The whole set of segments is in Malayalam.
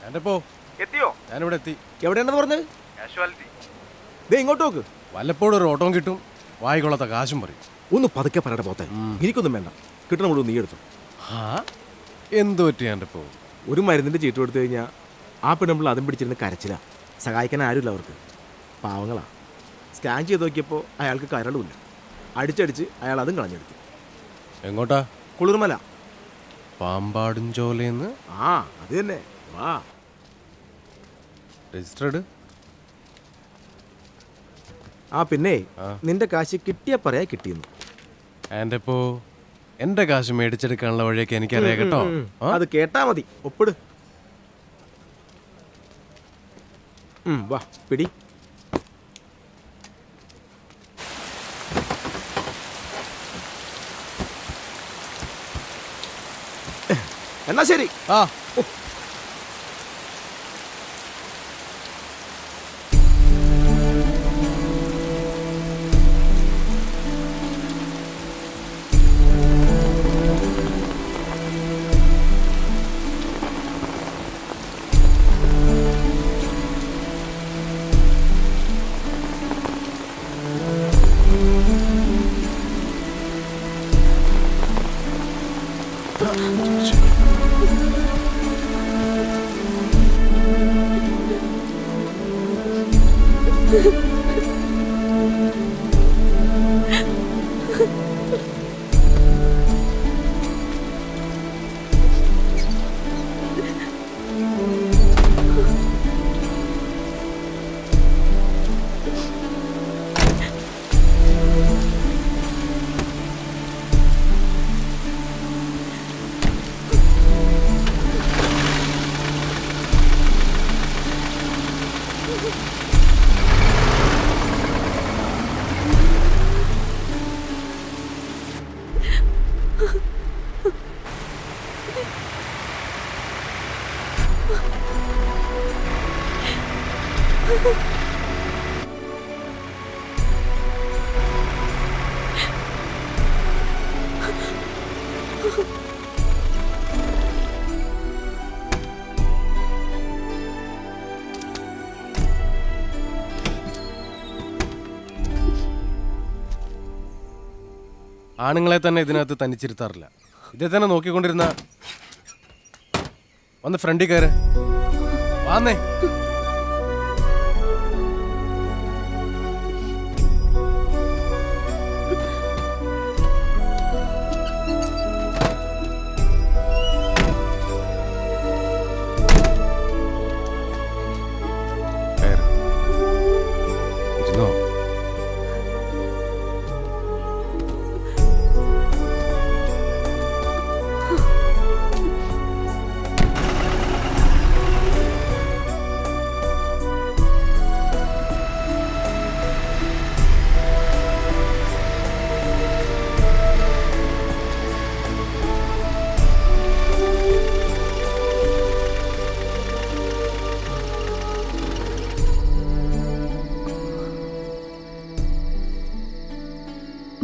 എന്റെ പോ എത്തിയോ? ഞാനിവിടെ എത്തി. എവിടെയാണെന്ന് പറഞ്ഞത്? കാഷ്വാലിറ്റി. ദേ ഇങ്ങോട്ട് നോക്ക്. വല്ലപ്പോഴും ഒരു ഓട്ടവും കിട്ടും, വായിക്കൊള്ളാത്ത കാശും പറയും. ഒന്ന് പതുക്കെ പറയട്ടെ പോത്തെ. എനിക്കൊന്നും വേണ്ട, കിട്ടണ മുഴുവൻ നീ എടുത്തു. ആ എന്തു പറ്റി എൻ്റെ പോ? ഒരു മരുന്നിന്റെ ചീട്ട് കൊടുത്തു കഴിഞ്ഞാൽ ആ പെണ്ണുമ്പോൾ അതും പിടിച്ചിരുന്ന് കരച്ചില്ല. സഹായിക്കാൻ ആരുമില്ല അവർക്ക്, പാവങ്ങളാ. സ്കാൻ ചെയ്ത് നോക്കിയപ്പോൾ അയാൾക്ക് കരളുമില്ല. അടിച്ചടിച്ച് അയാൾ അതും കളഞ്ഞെടുത്തു. എങ്ങോട്ടാ? കുളിർമല. പാമ്പാടും ചോലേന്ന്. ആ അത് തന്നെ. വാ. രജിസ്റ്റർഡ്. ആ പിന്നെ നിന്റെ കാശ് കിട്ടിയാ പറയാ കിട്ടിയെന്ന്. എൻ്റെ പോ എൻ്റെ കാശ് മേടിച്ചെടുക്കാനുള്ള വഴിയൊക്കെ എനിക്കറിയാം കേട്ടോ. അത് കേട്ടാ മതി. ഒപ്പിട്. വാ പിടി. എന്നാ ശരി. ആ ആണുങ്ങളെ തന്നെ ഇതിനകത്ത് തനിച്ചിരുത്താറില്ല. ഇതേ തന്നെ നോക്കിക്കൊണ്ടിരുന്ന വന്ന് ഫ്രണ്ടിൽ കയറ്. വാന്നേ. ഇരുന്നോ.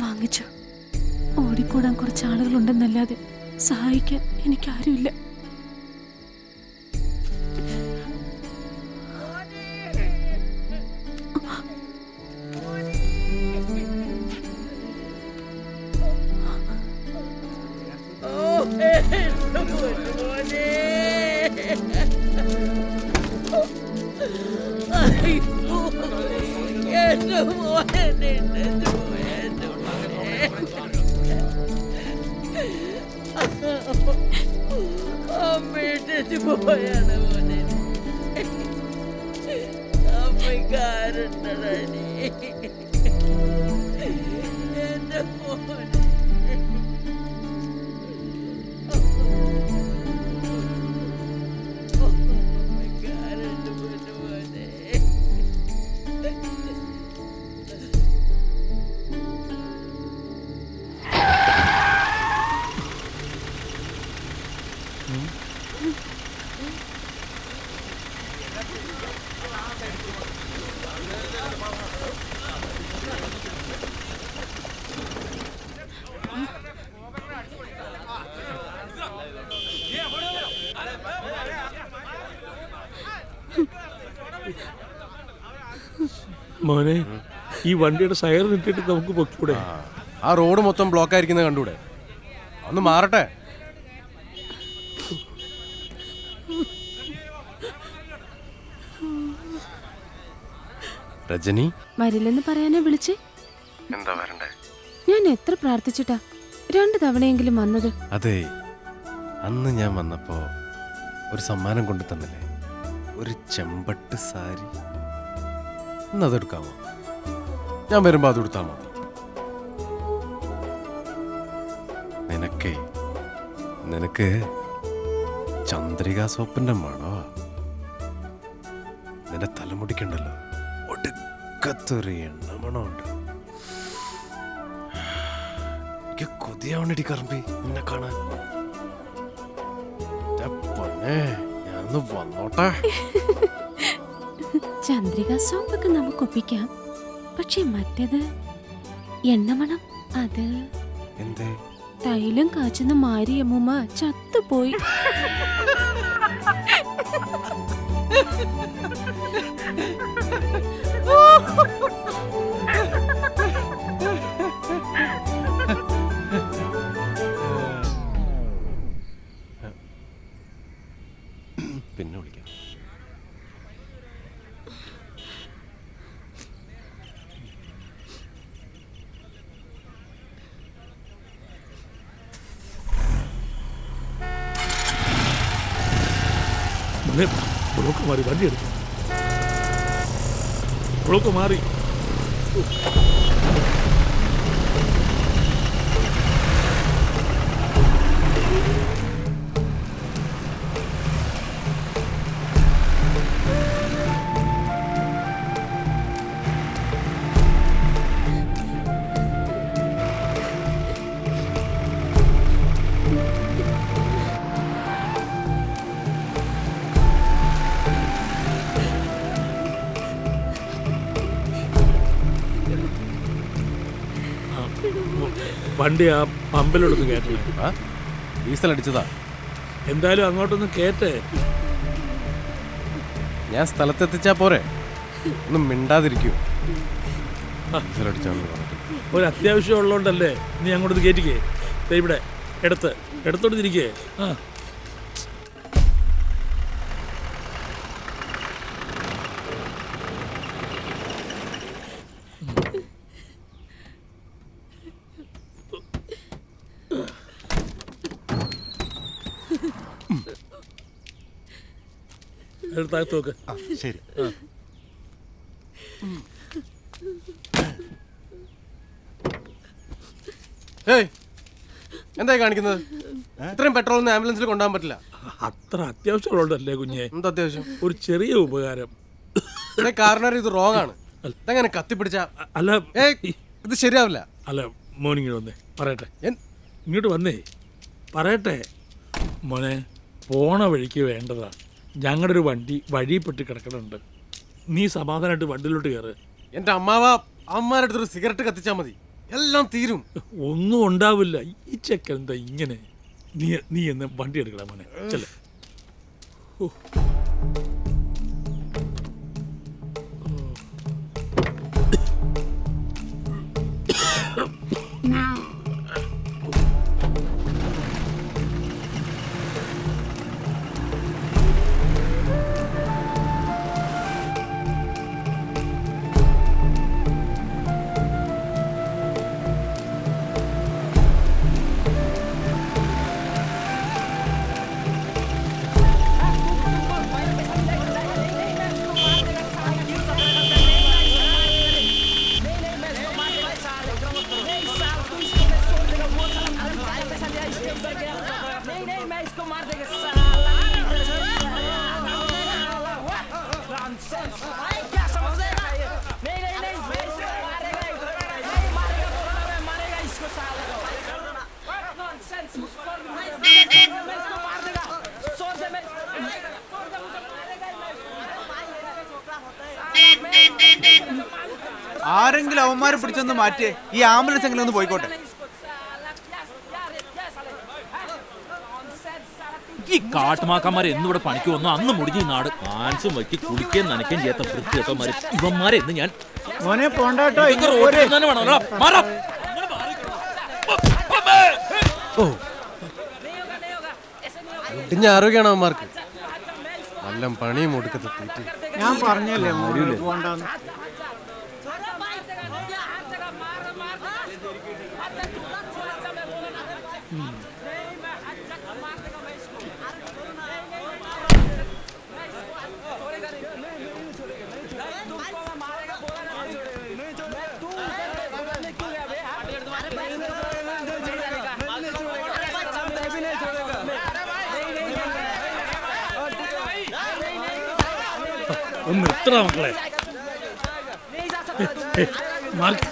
വാങ്ങിച്ചു. ഓടിക്കൂടാൻ കുറച്ച് ആളുകളുണ്ടെന്നല്ലാതെ സഹായിക്കാൻ എനിക്കാരുമില്ല. പോയാണ് മോനെ. അമ്മക്കാരുണ്ടടനി എന്റെ മോനെ. അമ്മക്കാരുണ്ട് മോനെ. മോനെ ഈ വണ്ടിയുടെ സൈറൻ ഇട്ടിട്ട് നമുക്ക് പൊക്കൂടെ? ആ റോഡ് മൊത്തം ബ്ലോക്ക് ആയിരിക്കുന്നത് കണ്ടൂടെ? ഒന്ന് മാറട്ടെ. രജനി വരില്ലെന്ന് പറയാനാ വിളിച്ചേ? എന്താ വരണ്ടേ? ഞാൻ എത്ര പ്രാർത്ഥിച്ചിട്ടാ 2 തവണയെങ്കിലും വന്നത്. അതെ, അന്ന് ഞാൻ വന്നപ്പോ ഒരു സമ്മാനം കൊണ്ടു തന്നില്ലേ, ഒരു ചെമ്പട്ട് സാരി. അതെടുക്കാമോ? ഞാൻ വരുമ്പോ അത് കൊടുത്താൽ മതി. നിനക്ക് ചന്ദ്രിക സോപ്പിന്റെ മണോ? നിന്റെ തലമുടിക്കുണ്ടല്ലോ ഒടുക്കത്തൊരു എണ്ണ മണമുണ്ട്. എനിക്ക് കൊതിയാവണടി കറമ്പി നിന്നെ കാണാൻ. ഞാനൊന്ന് വന്നോട്ടെ. ചന്ദ്രിക സോപ്പൊക്കെ നമുക്ക് ഒപ്പിക്കാം. പക്ഷെ മറ്റേത് എണ്ണമണം, അത് എന്തേ? തൈലം കാച്ചുന്ന മാരിയമ്മൂമ്മ ചത്തുപോയി. പിന്നെ വിളിക്കാം. ബ്ലോക്ക് മാറി വണ്ടി എടുത്തു. ബ്ലോക്ക് മാറി. വണ്ടി ആ പമ്പിലോട്ടൊന്ന് കയറ്റില്ല. ഡീസൽ അടിച്ചതാ. എന്തായാലും അങ്ങോട്ടൊന്ന് കയറ്റേ. ഞാൻ സ്ഥലത്തെത്തിച്ചാ പോരെ? ഒന്നും മിണ്ടാതിരിക്കൂ. ഡീസൽ അടിച്ചാന്ന് പറഞ്ഞിട്ട് ഒരു അത്യാവശ്യം ഉള്ളതുകൊണ്ടല്ലേ നീ അങ്ങോട്ടൊന്ന് കയറ്റിക്കേ. ഇവിടെ എടുത്തോട്ട് തിരിക്കേ. ആ താഴത്ത് നോക്ക്. ശരി. എന്തായി കാണിക്കുന്നത്? ഇത്രയും പെട്രോൾ ഒന്നും ആംബുലൻസിൽ കൊണ്ടുപോകാൻ പറ്റില്ല. അത്ര അത്യാവശ്യമുള്ളതല്ലേ കുഞ്ഞെ? എന്താ അത്യാവശ്യം? ഒരു ചെറിയ ഉപകാരം. കാരണവർ ഇത് റോങ് ആണ്. ഇതെങ്ങനെ കത്തിപ്പിടിച്ച? അല്ല ഇത് ശരിയാവില്ല. അല്ല മോനിങ്ങോട്ട് വന്നേ പറയട്ടെ. ഇങ്ങോട്ട് വന്നേ പറയട്ടെ. മോനെ പോണ വഴിക്ക് വേണ്ടതാ. ഞങ്ങളുടെ ഒരു വണ്ടി വഴിപ്പെട്ട് കിടക്കണുണ്ട്. നീ സമാധാനമായിട്ട് വണ്ടിയിലോട്ട് കയറ്. എന്റെ അമ്മാരുടെ അടുത്തൊരു സിഗരറ്റ് കത്തിച്ചാ മതി, എല്ലാം തീരും. ഒന്നും ഉണ്ടാവില്ല. ഈ ചെക്കൻ എന്താ ഇങ്ങനെ? നീ എന്ന് വണ്ടി എടുക്കണം മോനെ. ചെല്ലേ. ആരെങ്കിലും അവന്മാരെ പിടിച്ചൊന്ന് മാറ്റിയേ. ഈ ആംബുലൻസ് എങ്കിലും ഒന്ന് പോയിക്കോട്ടെ. ഈ കാട്ടുമാക്കന്മാരെ എന്നിവിടെ പണിക്ക് വന്നു അന്ന് മുടിഞ്ഞ ഈ നാട് മാൻസും വയ്ക്ക് കുളിക്കുകയും നനയ്ക്കുകയും ചെയ്യാത്ത വൃത്തികെട്ടന്മാര് ഇവന്മാരെ എന്ന് ഞാൻ മോനെ പോണ്ടാട്ടോ ഇതൊക്കെ റോഡിൽ തന്നെ വേണമല്ലോ. മാറാ. ഇടിഞ്ഞ ആരോഗ്യമാണ് അവന്മാർക്ക്. നല്ല പണിയും ഒടുക്കത്തെ തീറ്റി. ഞാൻ പറഞ്ഞല്ലേ മോനെ പോണ്ടാന്ന്. ഒന്ന് എത്ര മക്കളെ മാർക്ക്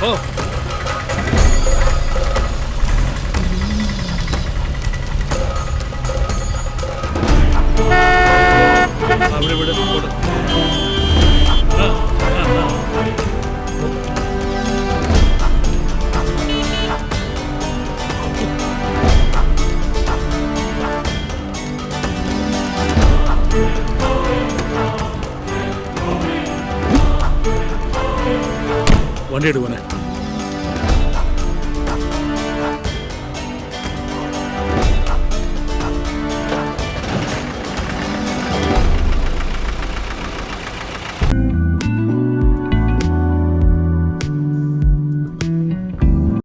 ഓ അവിടെ ഇവിടെ ഓടും. വണ്ടി എടുക്കുവാനേ